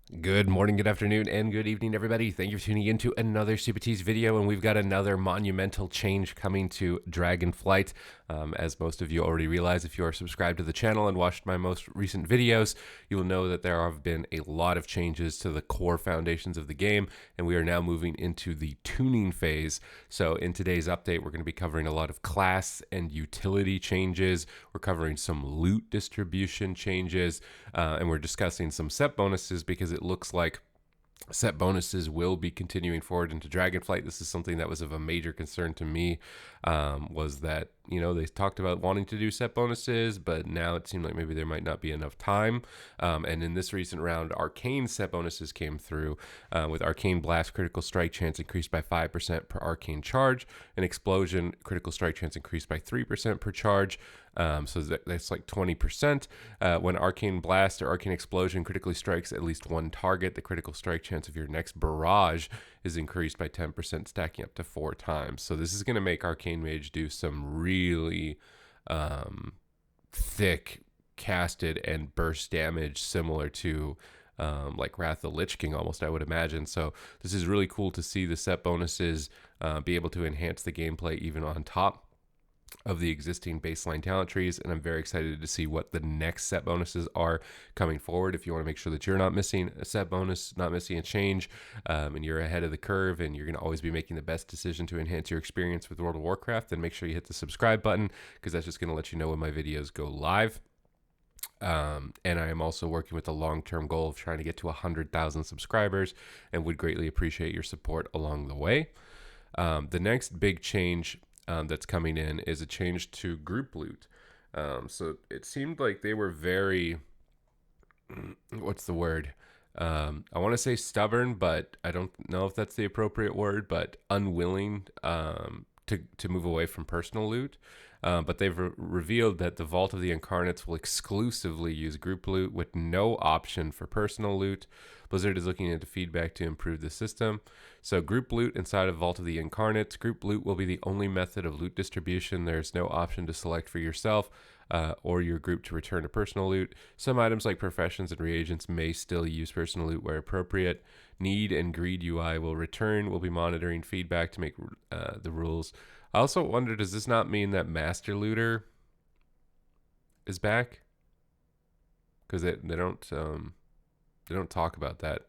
Good morning, good afternoon, and good evening, everybody. Thank you for tuning in to another Supatease video, and we've got another monumental change coming to Dragonflight. As most of you already realize, if you are subscribed to the channel and watched my most recent videos, you will know that there have been a lot of changes to the core foundations of the game, and we are now moving into the tuning phase. So in today's update, we're going to be covering a lot of class and utility changes. We're covering some loot distribution changes, and we're discussing some set bonuses because it looks like set bonuses will be continuing forward into Dragonflight. This is something that was of a major concern to me, was that, they talked about wanting to do set bonuses, but now it seemed like maybe there might not be enough time. And in this recent round, Arcane set bonuses came through with Arcane Blast critical strike chance increased by 5% per Arcane charge, and Explosion critical strike chance increased by 3% per charge. So that's like 20%. When Arcane Blast or Arcane Explosion critically strikes at least one target, the critical strike chance of your next barrage is increased by 10%, stacking up to 4 times. So this is going to make Arcane Mage do some really thick casted and burst damage, similar to like Wrath of the Lich King almost, I would imagine. So this is really cool to see the set bonuses be able to enhance the gameplay even on top of the existing baseline talent trees, and I'm very excited to see what the next set bonuses are coming forward. If you want to make sure that you're not missing a set bonus, not missing a change, and you're ahead of the curve, and you're going to always be making the best decision to enhance your experience with World of Warcraft, then make sure you hit the subscribe button, because that's just going to let you know when my videos go live. And I am also working with a long-term goal of trying to get to 100,000 subscribers, and would greatly appreciate your support along the way. The next big change that's coming in is a change to group loot. So it seemed like they were very, what's the word? I want to say stubborn, but I don't know if that's the appropriate word, but unwilling to move away from personal loot. But they've revealed that the Vault of the Incarnates will exclusively use group loot with no option for personal loot. Blizzard is looking into feedback to improve the system. So group loot inside of Vault of the Incarnates. Group loot will be the only method of loot distribution. There's no option to select for yourself or your group to return to personal loot. Some items like professions and reagents may still use personal loot where appropriate. Need and greed UI will return. We'll be monitoring feedback to make the rules. I also wonder, does this not mean that Master Looter is back? Because they don't talk about that.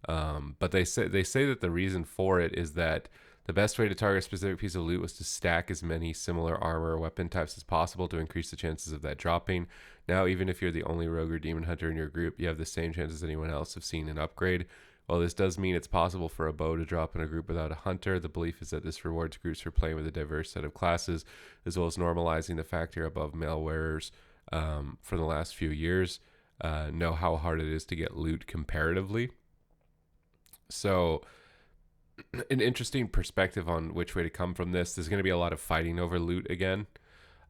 But they say that the reason for it is that the best way to target a specific piece of loot was to stack as many similar armor or weapon types as possible to increase the chances of that dropping. Now, even if you're the only rogue or demon hunter in your group, you have the same chance as anyone else of seeing an upgrade. While this does mean it's possible for a bow to drop in a group without a hunter, the belief is that this rewards groups for playing with a diverse set of classes, as well as normalizing the factor above male wearers for the last few years. Know how hard it is to get loot comparatively. So an interesting perspective on which way to come from this. There's going to be a lot of fighting over loot again.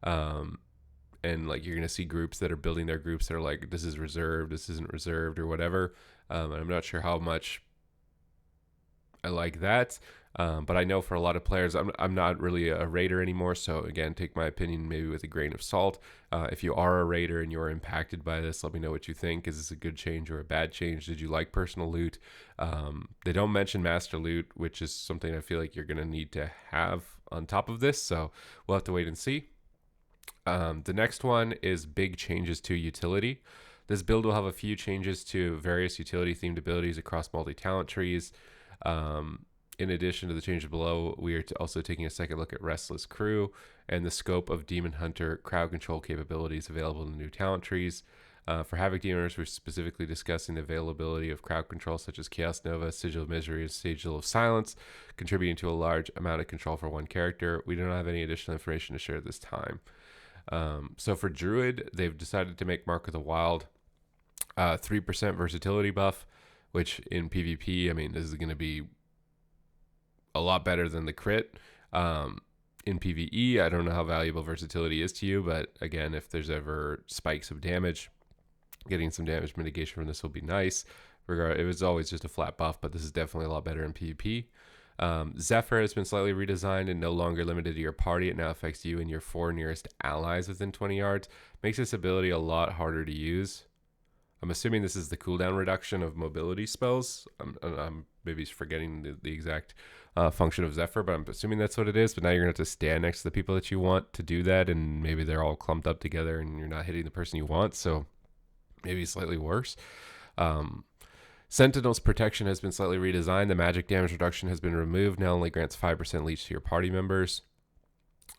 And like you're going to see groups that are building their groups that are like, this is reserved, this isn't reserved, or whatever. And I'm not sure how much I like that. But I know for a lot of players, I'm not really a raider anymore. So again, take my opinion maybe with a grain of salt. If you are a raider and you're impacted by this, let me know what you think. Is this a good change or a bad change? Did you like personal loot? They don't mention master loot, which is something I feel like you're going to need to have on top of this. So we'll have to wait and see. The next one is big changes to utility. This build will have a few changes to various utility themed abilities across multi-talent trees. In addition to the changes below, we are also taking a second look at Restless Crew and the scope of Demon Hunter crowd control capabilities available in the new talent trees. For Havoc Demoners, we're specifically discussing the availability of crowd control such as Chaos Nova, Sigil of Misery, and Sigil of Silence, contributing to a large amount of control for one character. We don't have any additional information to share at this time. So for Druid, they've decided to make Mark of the Wild 3% versatility buff, which in PvP, I mean, this is going to be a lot better than the crit. In PvE, I don't know how valuable versatility is to you, but again, if there's ever spikes of damage, getting some damage mitigation from this will be nice. It was always just a flat buff, but this is definitely a lot better in PvP. Zephyr has been slightly redesigned and no longer limited to your party. It now affects you and your 4 nearest allies within 20 yards. Makes this ability a lot harder to use. I'm assuming this is the cooldown reduction of mobility spells. I'm maybe forgetting the exact function of Zephyr, but I'm assuming that's what it is. But now you're going to have to stand next to the people that you want to do that, and maybe they're all clumped up together and you're not hitting the person you want, so maybe slightly worse. Sentinel's protection has been slightly redesigned. The magic damage reduction has been removed. Now only grants 5% leech to your party members.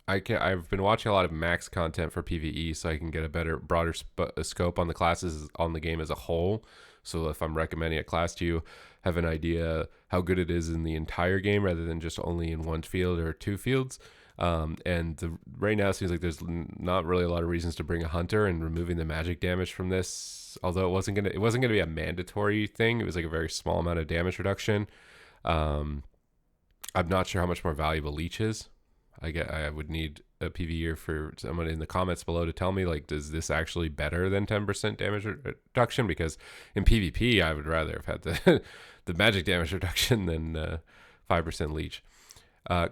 I've been watching a lot of max content for PvE, so I can get a better, broader scope on the classes, on the game as a whole. So if I'm recommending a class to you, have an idea how good it is in the entire game rather than just only in one field or two fields. Right now it seems like there's not really a lot of reasons to bring a hunter, and removing the magic damage from this, although it wasn't gonna be a mandatory thing. It was like a very small amount of damage reduction. I'm not sure how much more valuable leech is. I would need a PvEer for someone in the comments below to tell me, like, does this actually better than 10% damage reduction? Because in PvP, I would rather have had the magic damage reduction than 5% leech.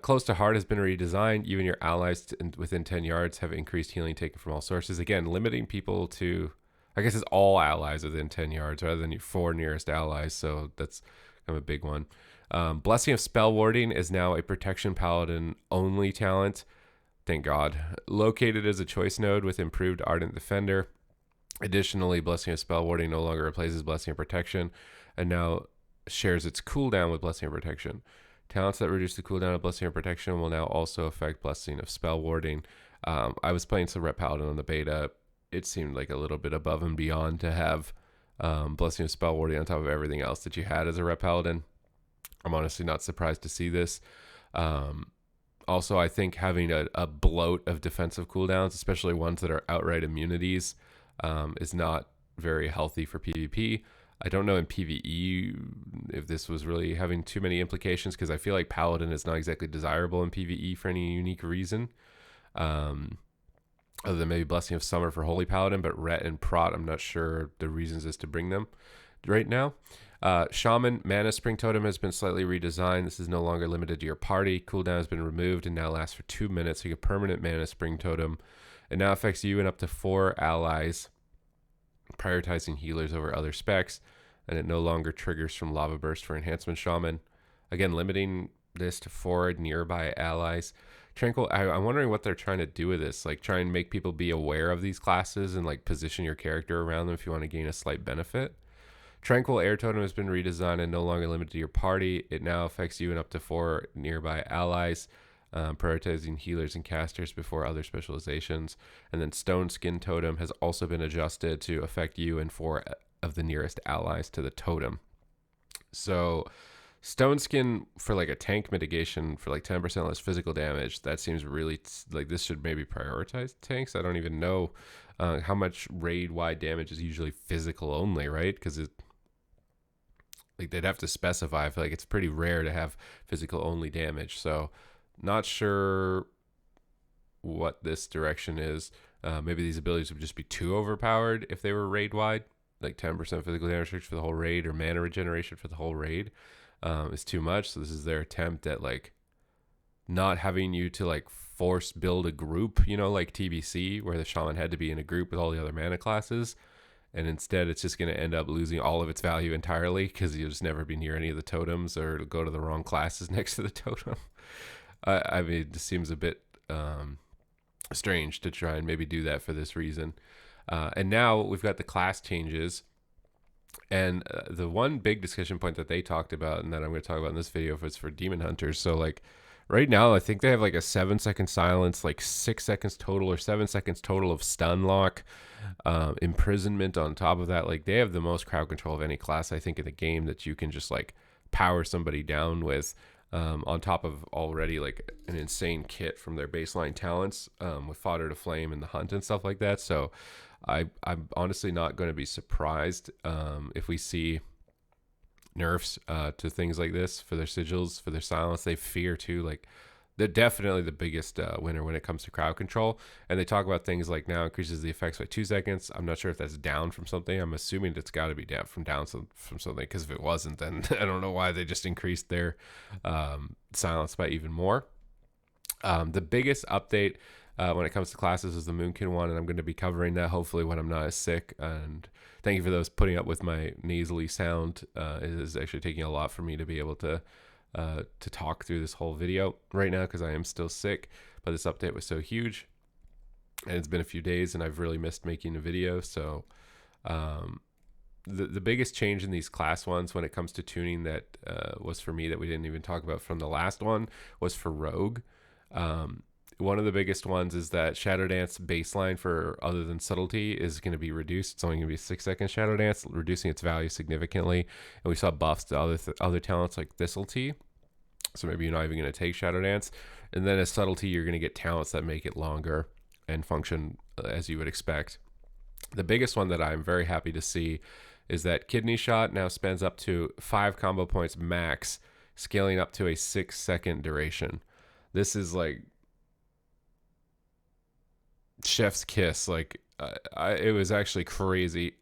Close to Heart has been redesigned. You and your allies within 10 yards have increased healing taken from all sources. Again, limiting people to, I guess it's all allies within 10 yards rather than your 4 nearest allies. So that's kind of a big one. Blessing of Spell Warding is now a Protection Paladin only talent. Thank God. Located as a choice node with improved Ardent Defender. Additionally, Blessing of Spell Warding no longer replaces Blessing of Protection and now shares its cooldown with Blessing of Protection. Talents that reduce the cooldown of Blessing of Protection will now also affect Blessing of Spell Warding. I was playing some Ret Paladin on the beta. It seemed like a little bit above and beyond to have Blessing of Spell Warding on top of everything else that you had as a Ret Paladin. I'm honestly not surprised to see this. Also, I think having a bloat of defensive cooldowns, especially ones that are outright immunities, is not very healthy for PvP. I don't know in PvE if this was really having too many implications, because I feel like Paladin is not exactly desirable in PvE for any unique reason. Other than maybe Blessing of Summer for Holy Paladin, but Ret and Prot, I'm not sure the reasons is to bring them right now. Shaman Mana Spring Totem has been slightly redesigned. This is no longer limited to your party. Cooldown has been removed and now lasts for 2 minutes. So you get permanent Mana Spring Totem. It now affects you and up to 4 allies, prioritizing healers over other specs, and it no longer triggers from Lava Burst for Enhancement Shaman. Again, limiting this to 4 nearby allies. Tranquil, I'm wondering what they're trying to do with this. Like, try and make people be aware of these classes and like position your character around them if you want to gain a slight benefit. Tranquil Air Totem has been redesigned and no longer limited to your party. It now affects you and up to 4 nearby allies, prioritizing healers and casters before other specializations. And then Stone Skin Totem has also been adjusted to affect you and 4 of the nearest allies to the totem. So Stone Skin for like a tank mitigation for like 10% less physical damage, that seems really like this should maybe prioritize tanks. I don't even know how much raid-wide damage is usually physical only, right? Because it, like, they'd have to specify. I feel like it's pretty rare to have physical only damage. So not sure what this direction is. Maybe these abilities would just be too overpowered if they were raid wide, like 10% physical damage for the whole raid or mana regeneration for the whole raid is too much. So this is their attempt at like not having you to like force build a group, you know, like TBC where the Shaman had to be in a group with all the other mana classes. And instead, it's just going to end up losing all of its value entirely because you'll just never be near any of the totems, or it'll go to the wrong classes next to the totem. I mean, it just seems a bit strange to try and maybe do that for this reason. And now we've got the class changes. And the one big discussion point that they talked about, and that I'm going to talk about in this video, was for Demon Hunters. So, like, right now, I think they have like a 7-second silence, like 6 seconds total or 7 seconds total of stun lock, imprisonment on top of that. Like, they have the most crowd control of any class, I think, in the game, that you can just like power somebody down with, on top of already like an insane kit from their baseline talents, with Fodder to Flame and the Hunt and stuff like that. So I'm honestly not going to be surprised if we see nerfs to things like this for their sigils, for their silence. They fear too, like they're definitely the biggest winner when it comes to crowd control. And they talk about things like now increases the effects by 2 seconds. I'm not sure if that's down from something. I'm assuming it's got to be down from something, because if it wasn't, then I don't know why they just increased their silence by even more. The biggest update when it comes to classes is the Moonkin one, and I'm going to be covering that hopefully when I'm not as sick. And thank you for those putting up with my nasally sound. It is actually taking a lot for me to be able to talk through this whole video right now because I am still sick. But this update was so huge, and it's been a few days, and I've really missed making a video. So the biggest change in these class ones when it comes to tuning that was for me that we didn't even talk about from the last one was for Rogue. One of the biggest ones is that Shadow Dance baseline for other than subtlety is going to be reduced. It's only going to be a 6-second Shadow Dance, reducing its value significantly. And we saw buffs to other talents like Thistletea. So maybe you're not even going to take Shadow Dance. And then as subtlety, you're going to get talents that make it longer and function as you would expect. The biggest one that I'm very happy to see is that Kidney Shot now spends up to 5 combo points max, scaling up to a 6-second duration. This is like chef's kiss. Like it was actually crazy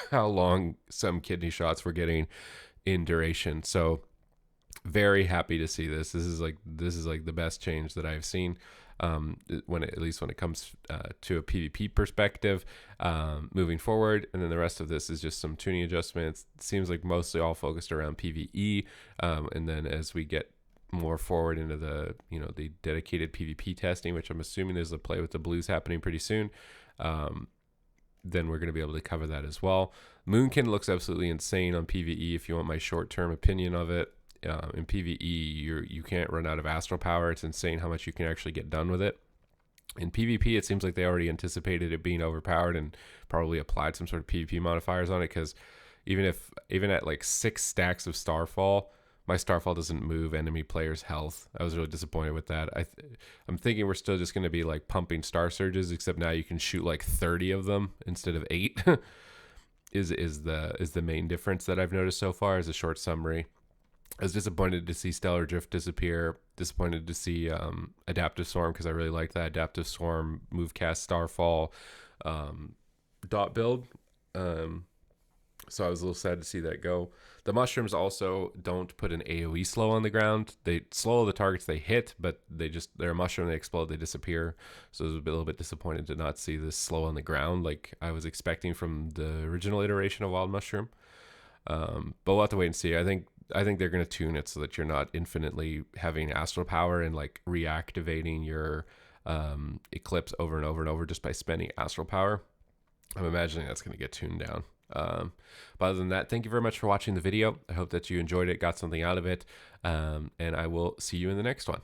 how long some kidney shots were getting in duration. So very happy to see this. This is like the best change that I've seen at least when it comes to a PvP perspective moving forward. And then the rest of this is just some tuning adjustments. It seems like mostly all focused around PvE, and then as we get more forward into the the dedicated PvP testing, which I'm assuming there's a play with the blues happening pretty soon, then we're going to be able to cover that as well. Moonkin looks absolutely insane on PvE. If you want my short-term opinion of it, in PvE you can't run out of astral power. It's insane how much you can actually get done with it. In PvP, it seems like they already anticipated it being overpowered and probably applied some sort of PvP modifiers on it, because even at like 6 stacks of Starfall, my Starfall doesn't move enemy players' health. I was really disappointed with that. I'm thinking we're still just going to be like pumping Star Surges, except now you can shoot like 30 of them instead of 8. is the main difference that I've noticed so far as a short summary. I was disappointed to see Stellar Drift disappear. Disappointed to see Adaptive Swarm, because I really liked that Adaptive Swarm Movecast Starfall dot build. So I was a little sad to see that go. The mushrooms also don't put an AoE slow on the ground. They slow the targets they hit, but they're a mushroom, they explode, they disappear. So I was a little bit disappointed to not see this slow on the ground like I was expecting from the original iteration of Wild Mushroom. But we'll have to wait and see. I think they're going to tune it so that you're not infinitely having astral power and like reactivating your Eclipse over and over and over just by spending astral power. I'm imagining that's going to get tuned down. But other than that, thank you very much for watching the video. I hope that you enjoyed it, got something out of it, and I will see you in the next one.